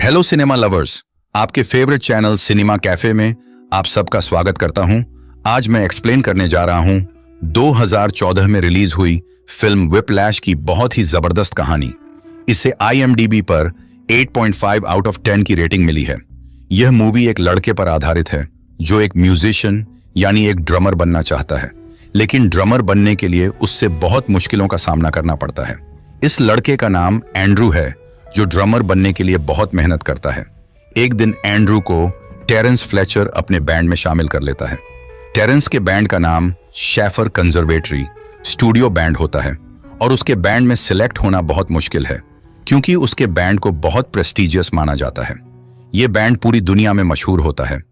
Hello cinema lovers, आपके favourite channel cinema cafe में आप सबका स्वागत करता हूं। आज मैं एक्सप्लेन करने जा रहा हूं 2014 में रिलीज हुई फिल्म व्हिपलैश की बहुत ही जबरदस्त कहानी। इसे IMDb पर 8.5 आउट ऑफ 10 की रेटिंग मिली है। यह मूवी एक लड़के पर आधारित है जो एक म्यूजिशियन यानी एक ड्रमर बनना चाहता है, लेकिन ड्रमर बनने के लिए उससे बहुत मुश्किलों का सामना करना पड़ता है। इस लड़के का नाम एंड्रू है जो ड्रमर बनने के लिए बहुत मेहनत करता है। एक दिन एंड्रू को टेरेंस फ्लेचर अपने बैंड में शामिल कर लेता है। टेरेंस के बैंड का नाम शेफर कंजर्वेटरी स्टूडियो बैंड होता है और उसके बैंड में सिलेक्ट होना बहुत मुश्किल है क्योंकि उसके बैंड को बहुत प्रेस्टिजियस माना जाता है। यह बैंड पूरी दुनिया में मशहूर होता है।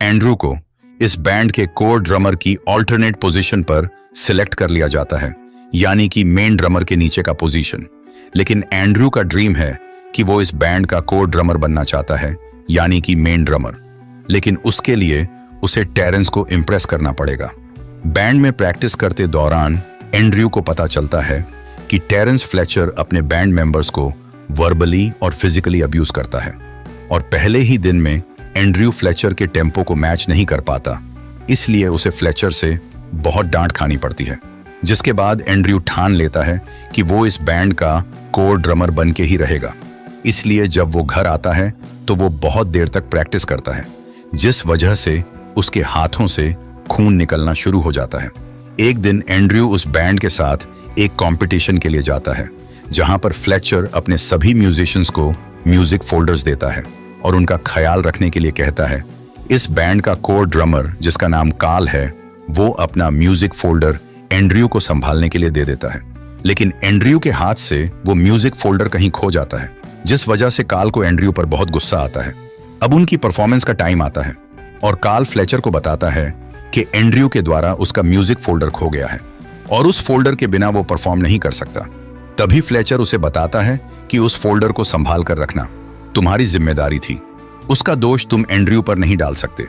एंड्रू को इस बैंड के कोर ड्रमर की ऑल्टरनेट पोजीशन पर सिलेक्ट कर लिया जाता है, यानी कि मेन ड्रमर के नीचे का पोजीशन। लेकिन एंड्रू का ड्रीम है कि वो इस बैंड का कोर ड्रमर बनना चाहता है, यानी कि मेन ड्रमर। लेकिन उसके लिए उसे टेरेंस को इम्प्रेस करना पड़ेगा। बैंड में प्रैक्टिस करते दौरान एंड्रू को पता चलता है कि टेरेंस फ्लेचर अपने बैंड मेंबर्स को वर्बली और फिजिकली अब्यूज करता है और पहले ही दिन में एंड्रू फ्लेचर के टेम्पो को मैच नहीं कर पाता, इसलिए उसे फ्लेचर से बहुत डांट खानी पड़ती है। जिसके बाद एंड्रू ठान लेता है कि वो इस बैंड का कोर ड्रमर बन के ही रहेगा। इसलिए जब वो घर आता है तो वो बहुत देर तक प्रैक्टिस करता है, जिस वजह से उसके हाथों से खून निकलना शुरू हो जाता है। एक दिन एंड्रू उस बैंड के साथ एक कंपटीशन के लिए जाता है जहां पर फ्लेचर अपने सभी म्यूजिशियंस को म्यूजिक फोल्डर्स देता है और उनका ख्याल रखने के लिए कहता है। इस बैंड का कोर ड्रमर जिसका नाम कार्ल है, वो अपना म्यूजिक फोल्डर एंड्रू को संभालने के लिए दे देता है। लेकिन एंड्रू के हाथ से वो म्यूजिक फोल्डर कहीं खो जाता है, जिस वजह से कार्ल को एंड्रू पर बहुत गुस्सा आता है। अब उनकी परफॉर्मेंस का टाइम आता है और कार्ल फ्लेचर को बताता है कि एंड्रू के द्वारा उसका म्यूजिक फोल्डर खो गया है और उस फोल्डर के बिना वो परफॉर्म नहीं कर सकता। तभी फ्लेचर उसे बताता है कि उस फोल्डर को संभाल कर रखना तुम्हारी जिम्मेदारी थी, उसका दोष तुम एंड्रू पर नहीं डाल सकते।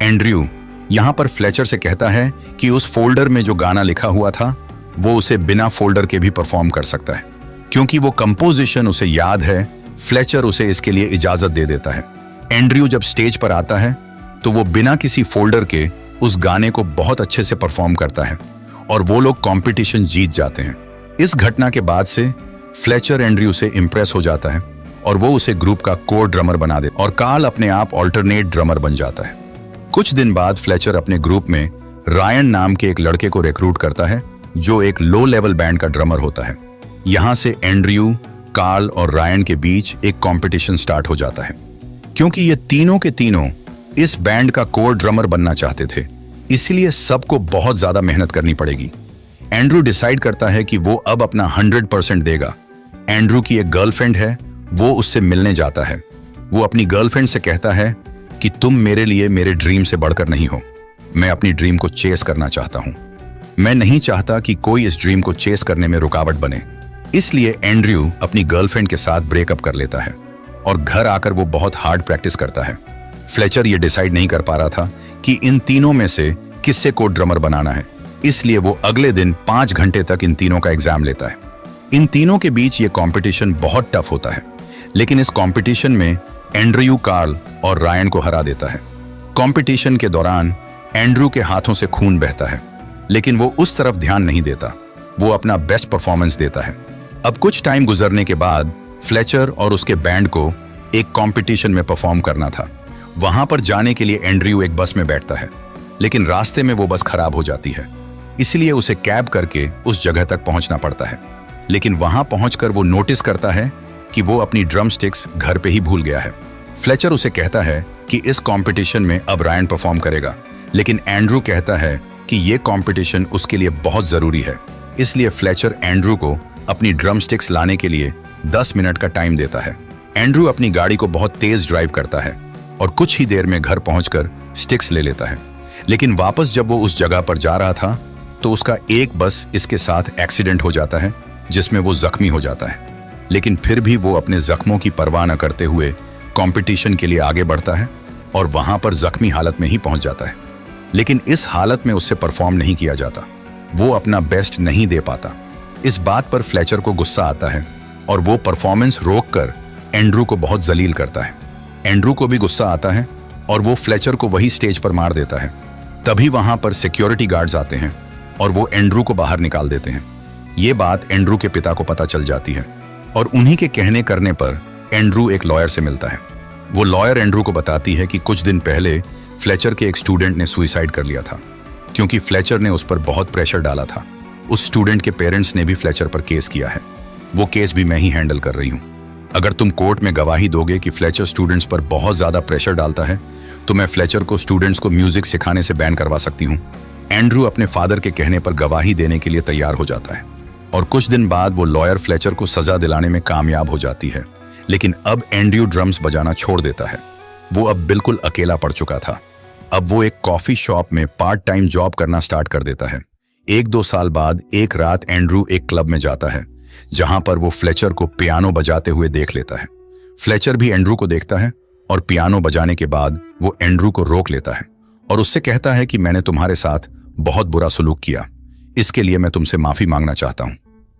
एंड्रू यहां पर फ्लेचर से कहता है कि उस फोल्डर में जो गाना लिखा हुआ था वो उसे बिना फोल्डर के भी परफॉर्म कर सकता है, क्योंकि वो कंपोजिशन उसे याद है। फ्लेचर उसे इसके लिए इजाजत दे देता है। एंड्रू जब स्टेज पर आता है तो वो बिना किसी फोल्डर के उस गाने को बहुत अच्छे से परफॉर्म करता है और वो लोग कंपटीशन जीत जाते हैं। इस घटना के बाद से फ्लेचर एंड्रू से इंप्रेस हो जाता है और वो उसे ग्रुप का कोर ड्रमर बना देता और कार्ल अपने आप ऑल्टरनेट ड्रमर बन जाता है। कुछ दिन बाद फ्लेचर अपने ग्रुप में रायन नाम के एक लड़के को रिक्रूट करता है जो एक लो लेवल बैंड का ड्रमर होता है। यहां से एंड्रू, कार्ल और रायन के बीच एक कंपटीशन स्टार्ट हो जाता है। क्योंकि ये तीनों के तीनों इस बैंड का कोर ड्रमर बनना चाहते थे, इसलिए सबको बहुत ज्यादा मेहनत करनी पड़ेगी। एंड्रू डिसाइड करता है कि वो अब अपना 100% देगा। एंड्रू की एक गर्लफ्रेंड है, वो उससे मिलने जाता है। वो अपनी गर्लफ्रेंड से कहता है कि तुम मेरे लिए मेरे ड्रीम से बढ़कर नहीं हो। मैं अपनी ड्रीम को चेस करना चाहता हूं। मैं नहीं चाहता कि कोई इस ड्रीम को चेस करने में रुकावट बने। इसलिए एंड्रू अपनी गर्लफ्रेंड के साथ ब्रेकअप कर लेता है और घर आकर वो बहुत हार्ड प्रैक्टिस करता है। फ्लेचर ये डिसाइड नहीं कर पा रहा था कि इन तीनों में से किससे कोर ड्रमर बनाना है, इसलिए वो अगले दिन 5 घंटे तक इन तीनों का एग्जाम लेता है। इन तीनों के बीच ये कंपटीशन बहुत टफ होता है, लेकिन इस कंपटीशन में एंड्रू कार्ल और रायन को हरा देता है। कंपटीशन के दौरान एंड्रू के हाथों से खून बहता है, लेकिन वो उस तरफ ध्यान नहीं देता। वो अपना बेस्ट परफॉर्मेंस देता है। अब कुछ टाइम गुजरने के बाद फ्लेचर और उसके बैंड को एक कंपटीशन में परफॉर्म करना था। वहां पर जाने के लिए एंड्रू एक बस में बैठता है, लेकिन रास्ते में वो बस खराब हो जाती है, इसलिए उसे कैब करके उस जगह तक पहुंचना पड़ता है। लेकिन वहां पहुंचकर वो नोटिस करता है कि वो अपनी ड्रम स्टिक्स घर पे ही भूल गया है। फ्लेचर उसे कहता है कि इस कंपटीशन में अब रायन परफॉर्म करेगा, लेकिन एंड्रू कहता है कि ये कंपटीशन उसके लिए बहुत जरूरी है। इसलिए फ्लेचर एंड्रू को अपनी ड्रम स्टिक्स लाने के लिए 10 मिनट का टाइम देता है। एंड्रू अपनी गाड़ी को बहुत तेज ड्राइव करता है और कुछ ही देर में घर पहुंचकर स्टिक्स ले लेता है। लेकिन वापस जब वो उस जगह पर जा रहा था तो उसका एक बस इसके साथ एक्सीडेंट हो जाता है, जिसमें वो जख्मी हो जाता है। लेकिन फिर भी वो अपने जख्मों की परवाह न करते हुए कंपटीशन के लिए आगे बढ़ता है और वहां पर जख्मी हालत में ही पहुंच जाता है। लेकिन इस हालत में उससे परफॉर्म नहीं किया जाता, वो अपना बेस्ट नहीं दे पाता। इस बात पर फ्लेचर को गुस्सा आता है और वो परफॉर्मेंस रोककर एंड्रू को बहुत जलील करता है। एंड्रू को भी गुस्सा आता है और वो फ्लेचर को वही स्टेज पर मार देता है। तभी वहां पर सिक्योरिटी गार्ड्स आते हैं और वो एंड्रू को बाहर निकाल देते हैं। ये बात एंड्रू के पिता को पता चल जाती है और उन्हीं के कहने करने पर एंड्रू एक लॉयर से मिलता है। वो लॉयर एंड्रू को बताती है कि कुछ दिन पहले फ्लेचर के एक स्टूडेंट ने सुसाइड कर लिया था क्योंकि फ्लेचर ने उस पर बहुत प्रेशर डाला था। उस स्टूडेंट के पेरेंट्स ने भी फ्लेचर पर केस किया है। वो केस भी मैं ही हैंडल कर रही हूँ। अगर तुम कोर्ट में गवाही दोगे कि फ्लेचर स्टूडेंट्स पर बहुत ज्यादा प्रेशर डालता है तो मैं फ्लेचर को स्टूडेंट्स को म्यूजिक सिखाने से बैन करवा सकती हूँ। एंड्रू अपने फादर के कहने पर गवाही देने के लिए तैयार हो जाता है और कुछ दिन बाद वो लॉयर फ्लेचर को सजा दिलाने में कामयाब हो जाती है। लेकिन अब एंड्रू ड्रम्स बजाना छोड़ देता है। वो अब बिल्कुल अकेला पड़ चुका था। अब वो एक कॉफी शॉप में पार्ट टाइम जॉब करना स्टार्ट कर देता है। 1-2 साल बाद एक रात एंड्रू एक क्लब में जाता है जहां पर वो फ्लेचर को पियानो बजाते हुए देख लेता है। फ्लेचर भी एंड्रू को देखता है और पियानो बजाने के बाद वो एंड्रू को रोक लेता है और उससे कहता है कि मैंने तुम्हारे साथ बहुत बुरा सलूक किया, इसके लिए मैं तुमसे माफी मांगना चाहता हूं।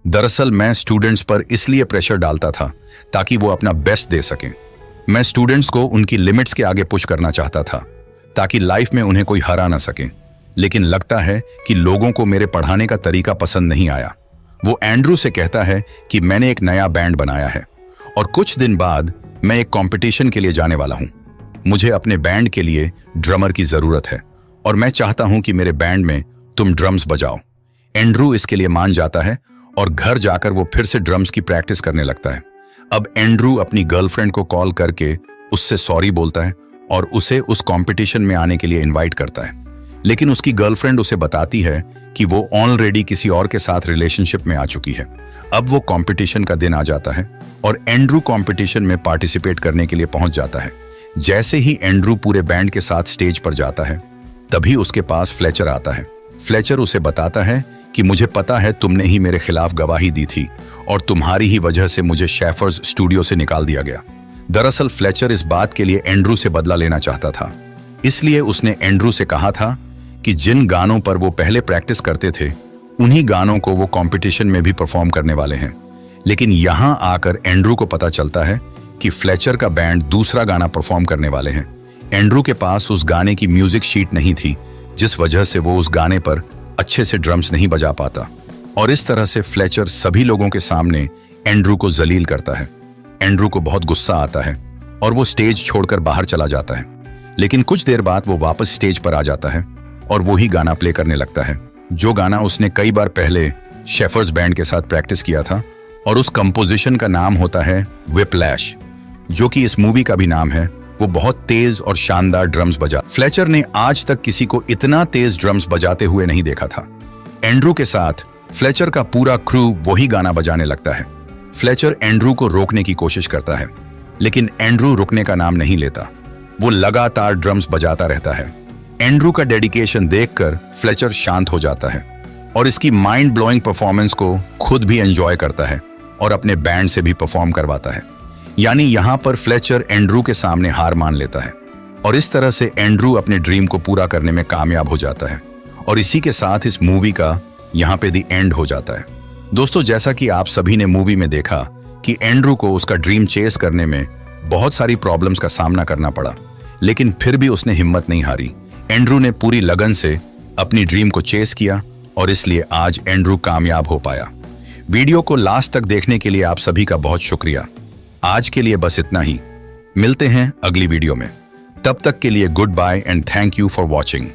दरअसल मैं स्टूडेंट्स पर इसलिए प्रेशर डालता था ताकि वो अपना बेस्ट दे सकें। मैं स्टूडेंट्स को उनकी लिमिट्स के आगे पुश करना चाहता था ताकि लाइफ में उन्हें कोई हरा ना सके। लेकिन लगता है कि लोगों को मेरे पढ़ाने का तरीका पसंद नहीं आया। वो एंड्रू से कहता है कि मैंने एक नया बैंड बनाया है और कुछ दिन बाद मैं एक कंपटीशन के लिए जाने वाला हूं। मुझे अपने बैंड के लिए ड्रमर की जरूरत है और मैं चाहता हूं कि मेरे बैंड में तुम ड्रम्स बजाओ। एंड्रू इसके लिए मान जाता है और घर जाकर वो फिर से ड्रम्स की प्रैक्टिस करने लगता है। अब एंड्रू अपनी गर्लफ्रेंड को कॉल करके उससे सॉरी बोलता है और उसे उस कंपटीशन में आने के लिए इनवाइट करता है। लेकिन उसकी गर्लफ्रेंड उसे बताती है कि वो ऑलरेडी किसी और के साथ रिलेशनशिप में आ चुकी है। अब वो कंपटीशन का दिन आ जाता है और एंड्रू कंपटीशन में पार्टिसिपेट करने के लिए पहुंच जाता है। जैसे ही एंड्रू पूरे बैंड के साथ स्टेज पर जाता है तभी उसके पास फ्लेचर आता है। फ्लेचर उसे बताता है कि मुझे पता है तुमने ही मेरे खिलाफ गवाही दी थी और तुम्हारी ही वजह से मुझे शेफर्स स्टूडियो से निकाल दिया गया। दरअसल फ्लेचर इस बात के लिए एंड्रू से बदला लेना चाहता था, इसलिए उसने एंड्रू से कहा था कि जिन गानों पर वो पहले प्रैक्टिस करते थे उन्हीं गानों को वो कंपटीशन में भी परफॉर्म करने वाले हैं। लेकिन यहां आकर एंड्रू को पता चलता है कि फ्लेचर का बैंड दूसरा गाना परफॉर्म करने वाले हैं। एंड्रू के पास उस गाने की म्यूजिक शीट नहीं थी जिस वजह से वो उस गाने पर अच्छे से ड्रम्स नहीं बजा पाता और इस तरह से फ्लेचर सभी लोगों के सामने एंड्रू को जलील करता है। एंड्रू को बहुत गुस्सा आता है और वो स्टेज छोड़कर बाहर चला जाता है। लेकिन कुछ देर बाद वो वापस स्टेज पर आ जाता है और वही गाना प्ले करने लगता है जो गाना उसने कई बार पहले शेफर्स बैंड के साथ प्रैक्टिस किया था और उस कंपोजिशन का नाम होता है व्हिपलैश, जो कि इस मूवी का भी नाम है। वो बहुत तेज और शानदार ड्रम्स बजा। फ्लेचर ने आज तक किसी को इतना तेज ड्रम्स बजाते हुए नहीं देखा था। एंड्रू के साथ फ्लेचर का पूरा क्रू वही गाना बजाने लगता है। फ्लेचर एंड्रू को रोकने की कोशिश करता है लेकिन एंड्रू रुकने का नाम नहीं लेता। वो लगातार ड्रम्स बजाता रहता है। एंड्रू का डेडिकेशन देखकर फ्लेचर शांत हो जाता है और इसकी माइंड ब्लोइंग परफॉर्मेंस को खुद भी एंजॉय करता है और अपने बैंड से भी परफॉर्म करवाता है। यानी यहां पर फ्लेचर एंड्रू के सामने हार मान लेता है और इस तरह से एंड्रू अपने ड्रीम को पूरा करने में कामयाब हो जाता है। और इसी के साथ इस मूवी का यहां पे दी एंड हो जाता है। दोस्तों, जैसा कि आप सभी ने मूवी में देखा कि एंड्रू को उसका ड्रीम चेस करने में बहुत सारी प्रॉब्लम्स का सामना करना पड़ा, लेकिन फिर भी उसने हिम्मत नहीं हारी। एंड्रू ने पूरी लगन से अपनी ड्रीम को चेस किया और इसलिए आज एंड्रू कामयाब हो पाया। वीडियो को लास्ट तक देखने के लिए आप सभी का बहुत शुक्रिया। आज के लिए बस इतना ही। मिलते हैं अगली वीडियो में। तब तक के लिए goodbye and thank you for watching.